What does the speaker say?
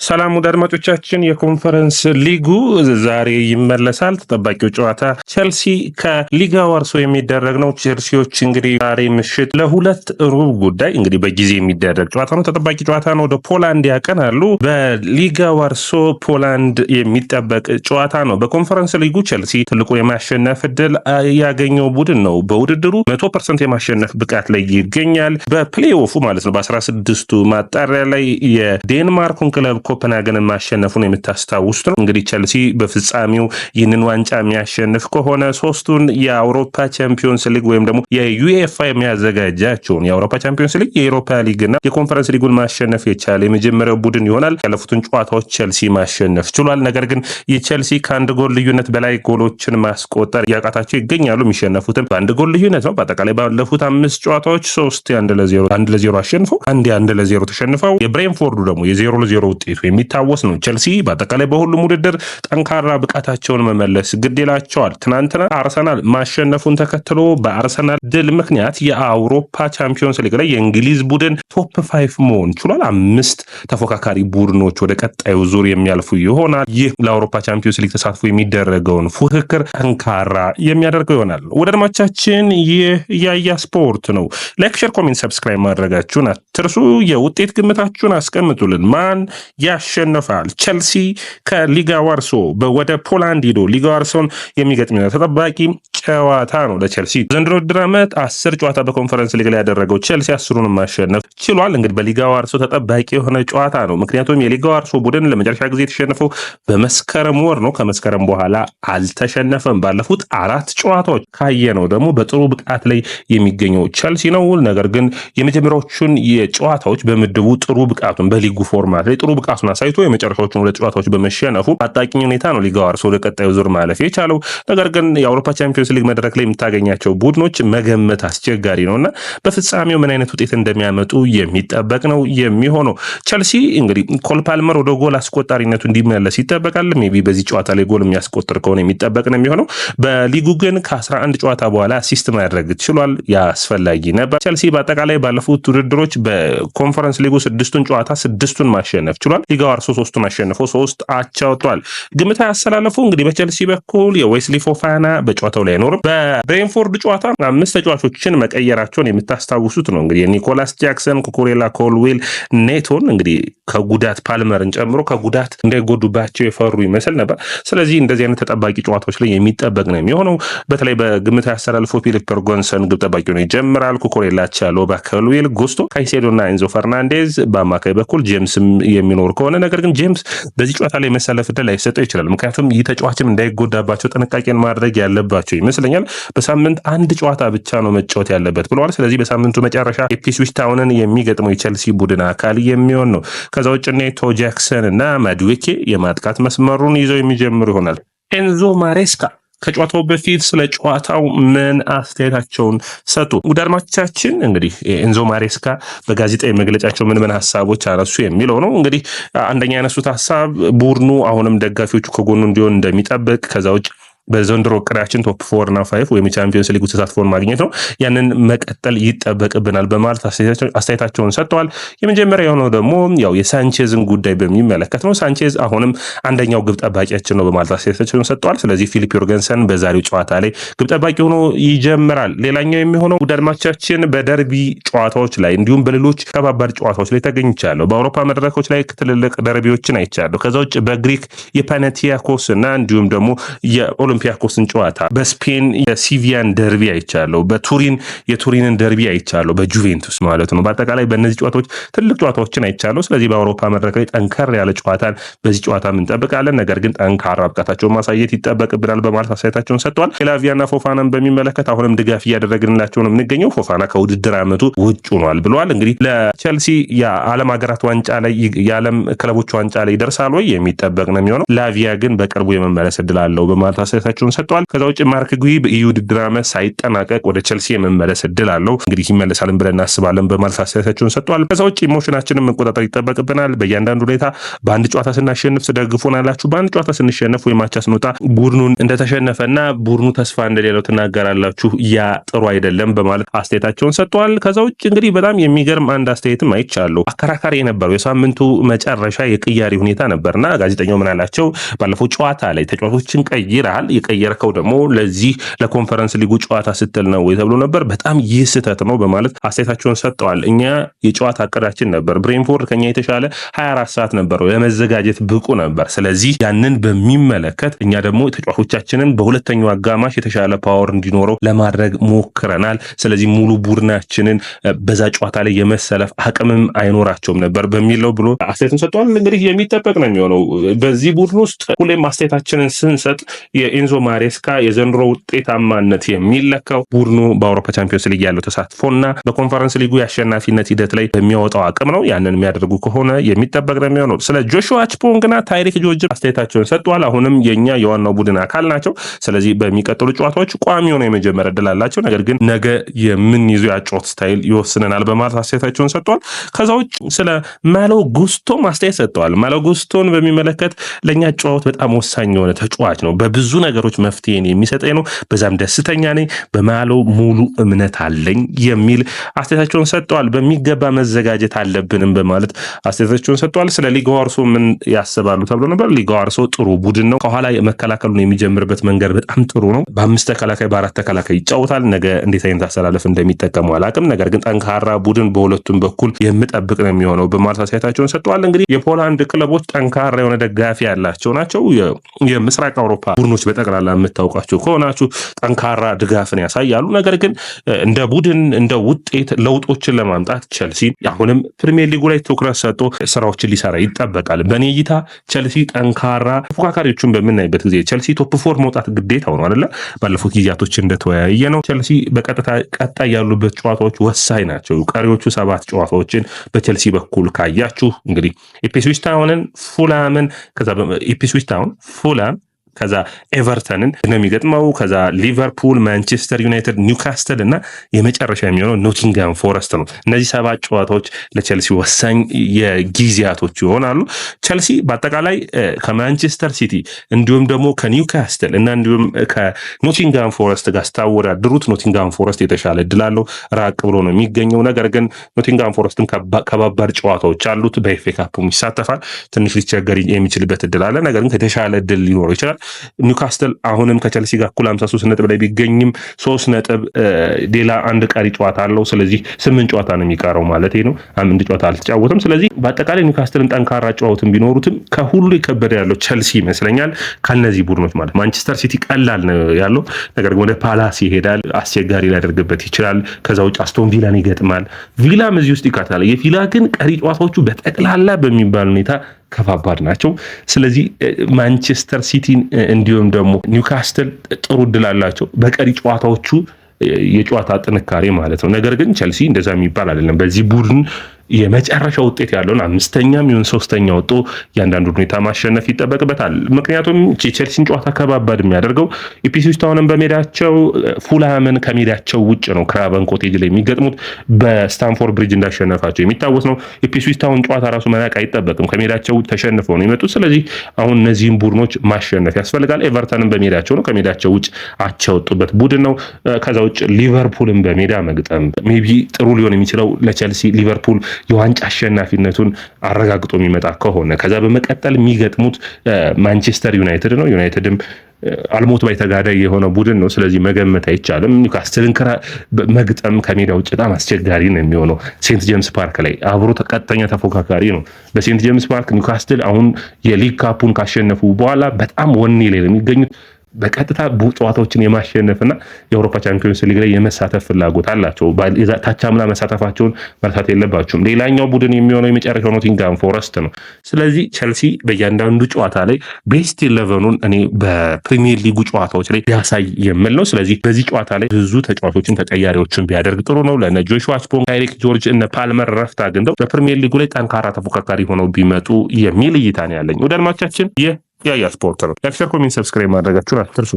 ሰላም ወደ አድማጮቻችን፣ የኮንፈረንስ ሊጉ ዛሬ ይመለሳል። ተጠባቂው ጨዋታ ቸልሲ ከሊጋ ዋርሶ የሚደረግ ነው። ቸልሲዎች እንግዲህ ዛሬ ምሽት ለሁለት ሩብ ጉዳይ እንግዲህ በጊዜ የሚደረግ ጨዋታ ነው። ተጠባቂ ጨዋታ ነው። ወደ ፖላንድ ያቀናሉ። በሊጋ ዋርሶ ፖላንድ የሚጠበቅ ጨዋታ ነው። በኮንፈረንስ ሊጉ ቸልሲ ትልቁን የማሸነፍ እድል ያገኘው ቡድን ነው። በውድድሩ 100% የማሸነፍ ብቃት ላይ ይገኛል። በፕሌይኦፉ ማለት ነው በ16ቱ ማጣሪያ ላይ የዴንማርኩን ክለብ ኮፐንሃገንን ማሸነፉን የምታስታውሱት ነው። እንግዲህ ቸልሲ በፍጻሜው ይህንን ዋንጫ የሚያሸንፍ ከሆነ ሶስቱን የአውሮፓ ቻምፒዮንስ ሊግ ወይም ደግሞ የዩኤፋ የሚያዘጋጃቸውን የአውሮፓ ቻምፒዮንስ ሊግ፣ የኤሮፓ ሊግና የኮንፈረንስ ሊጉን ማሸነፍ የቻለ የመጀመሪያው ቡድን ይሆናል። ያለፉትን ጨዋታዎች ቸልሲ ማሸነፍ ችሏል። ነገር ግን የቸልሲ ከአንድ ጎል ልዩነት በላይ ጎሎችን ማስቆጠር እያቃታቸው ይገኛሉ። የሚሸነፉትም በአንድ ጎል ልዩነት ነው። በአጠቃላይ ባለፉት 5 ጨዋታዎች 3 1-0 አሸንፈው 1-0 ተሸንፈው የብሬንፎርዱ ደግሞ የ0-0 ውጤቱ የሚታወስ ነው። ቸልሲ በአጠቃላይ በሁሉም ውድድር ጠንካራ ብቃታቸውን መመለስ ግድ ይላቸዋል። ትናንትና አርሰናል ማሸነፉን ተከትሎ በአርሰናል ድል ምክንያት የአውሮፓ ቻምፒዮንስ ሊግ ላይ የእንግሊዝ ቡድን ቶፕ 5 መሆን ችሏል። 5 ተፎካካሪ ቡድኖች ወደ ቀጣዩ ዙር የሚያልፉ ይሆናል። ይህ ለአውሮፓ ቻምፒዮንስ ሊግ ተሳትፎ የሚደረገውን ፉክክር ጠንካራ የሚያደርገው ይሆናል። ወደ አድማቻችን፣ ይህ ያያ ስፖርት ነው። ላይክ፣ ሼር፣ ኮሜንት፣ ሰብስክራይብ ማድረጋችሁን አትርሱ። የውጤት ግምታችሁን አስቀምጡልን። ማን ያሸንፋል? ቸልሲ ከሊጋ ዋርሶ ወደ ፖላንድ ሄዶ ሊጋ ዋርሶን የሚገጥም ተጠባቂ ጨዋታ ነው ለቸልሲ። ዘንድሮ ውድድር ዓመት 10 ጨዋታ በኮንፈረንስ ሊግ ላይ ያደረገው ቸልሲ 10ሩን ማሸነፍ ችሏል። እንግዲህ በሊጋ ዋርሶ ተጠባቂ የሆነ ጨዋታ ነው። ምክንያቱም የሊጋ ዋርሶ ቡድን ለመጨረሻ ጊዜ የተሸነፈው በመስከረም ወር ነው። ከመስከረም በኋላ አልተሸነፈም። ባለፉት 4 ጨዋታዎች ካየነው ደግሞ በጥሩ ብቃት ላይ የሚገኘው ቸልሲ ነው። ነገር ግን የመጀመሪያዎቹን የጨዋታዎች በምድቡ ጥሩ ብቃቱን በሊጉ ፎርማት ላይ ጥሩ ብቃቱን አሳይቶ የመጨረሻዎቹን 2 ጨዋታዎች በመሸነፉ አጣቂኝ ሁኔታ ነው ሊጋ ዋርሶ ወደ ቀጣዩ ዙር ማለፍ የቻለው። ነገር ግን የአውሮፓ ቻምፒዮንስ ሊግ መድረክ ላይ የምታገኛቸው ቡድኖች መገመት አስቸጋሪ ነውና በፍጻሜው ምን አይነት ውጤት እንደሚያመጡ የሚጠበቅ ነው የሚሆነው። ቸልሲ እንግዲህ ኮል ፓልመር ወደ ጎል አስቆጣሪነቱ እንዲመለስ ይጠበቃል። ሜቢ በዚህ ጨዋታ ላይ ጎል የሚያስቆጥር ከሆነ የሚጠበቅ ነው የሚሆነው። በሊጉ ግን ከ11 ጨዋታ በኋላ አሲስት ማድረግ ችሏል። ያስፈላጊ ነበር። ቸልሲ በአጠቃላይ ባለፉት ውድድሮች በኮንፈረንስ ሊጉ 6ቱን ጨዋታ 6ቱን ማሸነፍ ችሏል። ሊጋ ዋርሶ 3ቱን አሸንፎ 3 አቻ ወጥቷል። ግምታ ያስተላለፉ እንግዲህ በቸልሲ በኩል የዌስሊ ፎፋና በጨዋታው ላይ አይኖርም። በብሬንፎርድ ጨዋታ 5 ተጫዋቾችን መቀየራቸውን የምታስታውሱት ነው። እንግዲህ ኒኮላስ ጃክሰን፣ ኩኩሬላ፣ ኮልዌል፣ ኔቶን እንግዲህ ከጉዳት ፓልመርን ጨምሮ ከጉዳት እንዳይጎዱባቸው የፈሩ ይመስል ነበር። ስለዚህ እንደዚህ አይነት ተጠባቂ ጨዋታዎች ላይ የሚጠበቅ ነው የሚሆነው። በተለይ በግምታ ያስተላልፉ ፊሊፕ ፔርጎንሰን ግብ ጠባቂ ነው ይጀምራል። ኩኩሬላ፣ ቻሎባ፣ ኮልዌል፣ ጉስቶ ካይሴዶና ኤንዞ ፈርናንዴዝ በአማካይ በኩል ጄምስም የሚኖር ከሆነ ነገር ግን ጄምስ በዚህ ጨዋታ ላይ መሰለፍ ዕድል ላይሰጠው ይችላል። ምክንያቱም ይህ ተጫዋችም እንዳይጎዳባቸው ጥንቃቄን ማድረግ ያለባቸው ይመስለኛል። በሳምንት 1 ጨዋታ ብቻ ነው መጫወት ያለበት ብለዋል። ስለዚህ በሳምንቱ መጨረሻ ኢፕስዊች ታውንን የሚገጥመው የቸልሲ ቡድን አካል የሚሆን ነው። ከዛ ውጭ ኔቶ ጃክሰን እና ማዱዌኬ የማጥቃት መስመሩን ይዘው የሚጀምሩ ይሆናል። ኤንዞ ማሬስካ ከጨዋታው በፊት ስለ ጨዋታው ምን አስተያየታቸውን ሰጡ? ውድ አድማጮቻችን፣ እንግዲህ ኤንዞ ማሬስካ በጋዜጣዊ መግለጫቸው ምን ሀሳቦች አነሱ የሚለው ነው። እንግዲህ አንደኛ ያነሱት ሀሳብ ቡድኑ አሁንም ደጋፊዎቹ ከጎኑ እንዲሆን እንደሚጠብቅ፣ ከዛ ውጭ በዘንድሮ እቅዳችን ቶፕ 4 እና 5 ወይም ቻምፒዮንስ ሊግ ተሳትፎን ማግኘት ነው። ያንን መቀጠል ይጠበቅብናል በማለት አስተያየታቸውን ሰጥተዋል። የመጀመሪያ የሆነው ደግሞ ያው የሳንቼዝን ጉዳይ በሚመለከት ነው። ሳንቼዝ አሁንም አንደኛው ግብ ጠባቂያችን ነው በማለት አስተያየታቸውን ሰጥተዋል። ስለዚህ ፊሊፕ ዮርገንሰን በዛሬው ጨዋታ ላይ ግብ ጠባቂ ሆኖ ይጀምራል። ሌላኛው የሚሆነው ውዳድማቻችን በደርቢ ጨዋታዎች ላይ እንዲሁም በሌሎች ከባባድ ጨዋታዎች ላይ ተገኝቻለሁ። በአውሮፓ መድረኮች ላይ ትልልቅ ደርቢዎችን አይቻለሁ። ከዛ ውጭ በግሪክ የፓናቲያኮስ እና እንዲሁም ደግሞ ኦሎምፒያኮስን ጨዋታ፣ በስፔን የሲቪያን ደርቢ አይቻለሁ፣ በቱሪን የቱሪንን ደርቢ አይቻለሁ፣ በጁቬንቱስ ማለት ነው። በአጠቃላይ በእነዚህ ጨዋታዎች ትልቅ ጨዋታዎችን አይቻለሁ። ስለዚህ በአውሮፓ መድረክ ላይ ጠንከር ያለ ጨዋታን በዚህ ጨዋታ እንጠብቃለን። ነገር ግን ጠንካራ ብቃታቸውን ማሳየት ይጠበቅብናል በማለት አስተያየታቸውን ሰጥተዋል። ላቪያና ፎፋናን በሚመለከት አሁንም ድጋፍ እያደረግንላቸው ነው የምንገኘው። ፎፋና ከውድድር ዓመቱ ውጭ ሆኗል ብለዋል። እንግዲህ ለቸልሲ የዓለም ሀገራት ዋንጫ ላይ የዓለም ክለቦች ዋንጫ ላይ ይደርሳል ወይ የሚጠበቅ ነው የሚሆነው። ላቪያ ግን በቅርቡ የመመለስ እድል አለው በማለት አስተያየታቸውን ሰጥተዋል። ከዛ ውጭ ማርክ ጉሂ በኢዩ ውድድር ዓመት ሳይጠናቀቅ ወደ ቸልሲ የመመለስ እድል አለው፣ እንግዲህ ይመለሳልን ብለን እናስባለን በማለት አስተያየታቸውን ሰጥተዋል። ከዛ ውጭ ኢሞሽናችንን መቆጣጠር ይጠበቅብናል። በእያንዳንዱ ሁኔታ በአንድ ጨዋታ ስናሸንፍ ትደግፉናላችሁ፣ በአንድ ጨዋታ ስንሸነፍ ወይም አቻ ስንወጣ ቡድኑን እንደተሸነፈና ቡድኑ ተስፋ እንደሌለው ትናገራላችሁ፣ ያ ጥሩ አይደለም በማለት አስተያየታቸውን ሰጥተዋል። ከዛ ውጭ እንግዲህ በጣም የሚገርም አንድ አስተያየትም አይቻለሁ። አከራካሪ የነበረው የሳምንቱ መጨረሻ የቅያሪ ሁኔታ ነበርና ጋዜጠኛው ምን አላቸው? ባለፈው ጨዋታ ላይ ተጫዋቾችን ቀይረሃል፣ የቀየርከው ደግሞ ለዚህ ለኮንፈረንስ ሊጉ ጨዋታ ስትል ነው ወይ ተብሎ ነበር። በጣም ይህ ስህተት ነው በማለት አስተያየታቸውን ሰጥተዋል። እኛ የጨዋታ እቅዳችን ነበር፣ ብሬንፎርድ ከኛ የተሻለ 24 ሰዓት ነበረው፣ ለመዘጋጀት ብቁ ነበር። ስለዚህ ያንን በሚመለከት እኛ ደግሞ ተጫዋቾቻችንን በሁለተኛው አጋማሽ የተሻለ ፓወር እንዲኖረው ለማድረግ ሞክረናል። ስለዚህ ሙሉ ቡድናችንን በዛ ጨዋታ ላይ የመሰለፍ አቅምም አይኖራቸውም ነበር በሚለው ብሎ አስተያየቱን ሰጥቷል። እንግዲህ የሚጠበቅ ነው የሚሆነው በዚህ ቡድን ውስጥ ሁሌም አስተያየታችንን ስንሰጥ የኤንዞ ማሬስካ የዘንድሮ ውጤታማነት የሚለካው ቡድኑ በአውሮፓ ቻምፒዮንስ ሊግ ያለው ተሳትፎና በኮንፈረንስ ሊጉ የአሸናፊነት ሂደት ላይ በሚያወጣው አቅም ነው። ያንን የሚያደርጉ ከሆነ የሚጠበቅ ነው የሚሆነው። ስለ ጆሹዋ አችፖንግና ታሪክ ጆርጅ አስተያየታቸውን ሰጥቷል። አሁንም የኛ የዋናው ቡድን አካል ናቸው። ስለዚህ በሚቀጥሉ ጨዋታዎች ቋሚ ሆነው የመጀመር እድል አላቸው። ነገር ግን ነገ የምንይዘው ያጨዋወት ስታይል ይወስነናል በማለት አስተያየታቸውን ሰጥቷል። ከዛ ውጭ ስለ ማሎ ጉስቶ አስተያየት ሰጥተዋል። ማሎ ጉስቶን በሚመለከት ለኛ ጨዋታ በጣም ወሳኝ የሆነ ተጫዋች ነው፣ በብዙ ነገሮች መፍትሄን የሚሰጠኝ ነው፣ በዛም ደስተኛ ነኝ፣ በማሎ ሙሉ እምነት አለኝ የሚል አስተያየታቸውን ሰጥተዋል። በሚገባ መዘጋጀት አለብንም በማለት አስተያየታቸውን ሰጥተዋል። ስለ ሊጋ ዋርሶ ምን ያስባሉ ተብሎ ነበር። ሊጋ ዋርሶ ጥሩ ቡድን ነው፣ ከኋላ መከላከሉን የሚጀምርበት መንገድ በጣም ጥሩ ነው። በ5 ተከላካይ በ4 ተከላካይ ይጫወታል። ነገ እንዴት አይነት አሰላለፍ እንደሚጠቀሙ አላውቅም፣ ነገር ግን ጠንካራ ቡድን በሁለቱም በኩል የምጠብቅ ነው የሚሆነው በማለት አስተያየታቸውን ሰጥተዋል። እንግዲህ የፖላንድ ክለቦች ጠንካራ የሆነ ደጋፊ ያላቸው ናቸው። የምስራቅ አውሮፓ ቡድኖች በጠቅላላ የምታውቋቸው ከሆናችሁ ጠንካራ ድጋፍን ያሳያሉ። ነገር ግን እንደ ቡድን እንደ ውጤት ለውጦችን ለማምጣት ቸልሲ አሁንም ፕሪሚየር ሊጉ ላይ ትኩረት ሰጥቶ ስራዎችን ሊሰራ ይጠበቃል። በኔ እይታ ቸልሲ ጠንካራ ተፎካካሪዎችን በምናይበት ጊዜ ቸልሲ ቶፕ 4 መውጣት ግዴታው ነው አይደለ? ባለፉት ጊዜያቶች እንደተወያየ ነው። ቸልሲ በቀጥታ ቀጣይ ያሉበት ጨዋታዎች ወሳኝ ናቸው። ቀሪዎቹ 7 ጨዋታዎችን በቸልሲ በኩል ካያችሁ እንግዲህ ኢፕስዊች ታውንን፣ ፉላምን ከዛ ኢፕስዊች ታውን፣ ፉላም ከዛ ኤቨርተንን ነው የሚገጥመው። ከዛ ሊቨርፑል፣ ማንቸስተር ዩናይትድ፣ ኒውካስትል እና የመጨረሻ የሚሆነው ኖቲንግሃም ፎረስት ነው። እነዚህ 7 ጨዋታዎች ለቸልሲ ወሳኝ የጊዜያቶች ይሆናሉ። ቸልሲ በአጠቃላይ ከማንቸስተር ሲቲ እንዲሁም ደግሞ ከኒውካስትል እና እንዲሁም ከኖቲንግሃም ፎረስት ጋር ስታወዳድሩት ኖቲንግሃም ፎረስት የተሻለ እድል አለው፣ ራቅ ብሎ ነው የሚገኘው። ነገር ግን ኖቲንግሃም ፎረስትም ከባባድ ጨዋታዎች አሉት፣ በኤፍኤ ካፕም ይሳተፋል። ትንሽ ሊቸገር የሚችልበት እድል አለ፣ ነገር ግን የተሻለ እድል ሊኖረው ይችላል። ኒውካስትል አሁንም ከቸልሲ ጋር እኩል 53 ነጥብ ላይ ቢገኝም 3 ነጥብ ሌላ አንድ ቀሪ ጨዋታ አለው። ስለዚህ 8 ጨዋታ ነው የሚቀረው ማለት ነው። አንድ ጨዋታ አልተጫወተም። ስለዚህ በአጠቃላይ ኒውካስትልን ጠንካራ ጨዋታውን ቢኖሩትም ከሁሉ የከበደ ያለው ቸልሲ ይመስለኛል ከነዚህ ቡድኖች ማለት። ማንቸስተር ሲቲ ቀላል ነው ያለው፣ ነገር ግን ወደ ፓላስ ይሄዳል፣ አስቸጋሪ ሊያደርግበት ይችላል። ከዛ ውጭ አስቶን ቪላን ይገጥማል። ቪላም እዚህ ውስጥ ይካታል። የቪላ ግን ቀሪ ጨዋታዎቹ በጠቅላላ በሚባል ሁኔታ ከባባድ ናቸው። ስለዚህ ማንቸስተር ሲቲን እንዲሁም ደግሞ ኒውካስትል ጥሩ እድል አላቸው በቀሪ ጨዋታዎቹ የጨዋታ ጥንካሬ ማለት ነው። ነገር ግን ቸልሲ እንደዛ የሚባል አይደለም። በዚህ ቡድን የመጨረሻ ውጤት ያለውን 5ኛም ይሁን 3ኛ ወጥቶ ያንዳንዱ ሁኔታ ማሸነፍ ይጠበቅበታል። ምክንያቱም ቼልሲን ጨዋታ ከባባድ የሚያደርገው ኢፕስዊች ታውንን በሜዳቸው ፉልሃምን ከሜዳቸው ውጭ ነው ክራቨን ኮቴጅ ላይ የሚገጥሙት። በስታንፎርድ ብሪጅ እንዳሸነፋቸው የሚታወስ ነው። ኢፕስዊች ታውን ጨዋታ ራሱ መናቅ አይጠበቅም፣ ከሜዳቸው ተሸንፈው ነው የመጡት። ስለዚህ አሁን እነዚህን ቡድኖች ማሸነፍ ያስፈልጋል። ኤቨርተንን በሜዳቸው ነው፣ ከሜዳቸው ውጭ አቻ ወጡበት ቡድን ነው። ከዛ ውጭ ሊቨርፑልን በሜዳ መግጠም ሜቢ ጥሩ ሊሆን የሚችለው ለቸልሲ ሊቨርፑል የዋንጫ አሸናፊነቱን አረጋግጦ የሚመጣ ከሆነ ከዛ በመቀጠል የሚገጥሙት ማንቸስተር ዩናይትድ ነው። ዩናይትድም አልሞት ባይ ተጋዳይ የሆነ ቡድን ነው። ስለዚህ መገመት አይቻልም። ኒውካስትልን መግጠም ከሜዳ ውጭ በጣም አስቸጋሪ ነው የሚሆነው። ሴንት ጄምስ ፓርክ ላይ አብሮ ቀጥተኛ ተፎካካሪ ነው። በሴንት ጄምስ ፓርክ ኒውካስትል አሁን የሊግ ካፑን ካሸነፉ በኋላ በጣም ወኔ ላይ ነው የሚገኙት። በቀጥታ ጨዋታዎችን የማሸነፍና የአውሮፓ ቻምፒዮንስ ሊግ ላይ የመሳተፍ ፍላጎት አላቸው። ታቻምና መሳተፋቸውን መርሳት የለባቸውም። ሌላኛው ቡድን የሚሆነው የመጨረሻው ኖቲንግሃም ፎረስት ነው። ስለዚህ ቸልሲ በእያንዳንዱ ጨዋታ ላይ ቤስት 11ን እኔ በፕሪሚየር ሊጉ ጨዋታዎች ላይ ያሳይ የምል ነው። ስለዚህ በዚህ ጨዋታ ላይ ብዙ ተጫዋቾችን ተቀያሪዎችን ቢያደርግ ጥሩ ነው። ለነ ጆሹዋ አችፖንግ፣ ታሪክ ጆርጅ፣ እነ ፓልመር ረፍት አግኝተው በፕሪሚየር ሊጉ ላይ ጠንካራ ተፎካካሪ ሆነው ቢመጡ የሚል እይታ ነው ያለኝ። ወደ አድማጮቻችን ያያ ስፖርት ነው። ላይክ፣ ሼር፣ ኮሜንት፣ ሰብስክራይብ ማድረጋችሁን አትርሱ።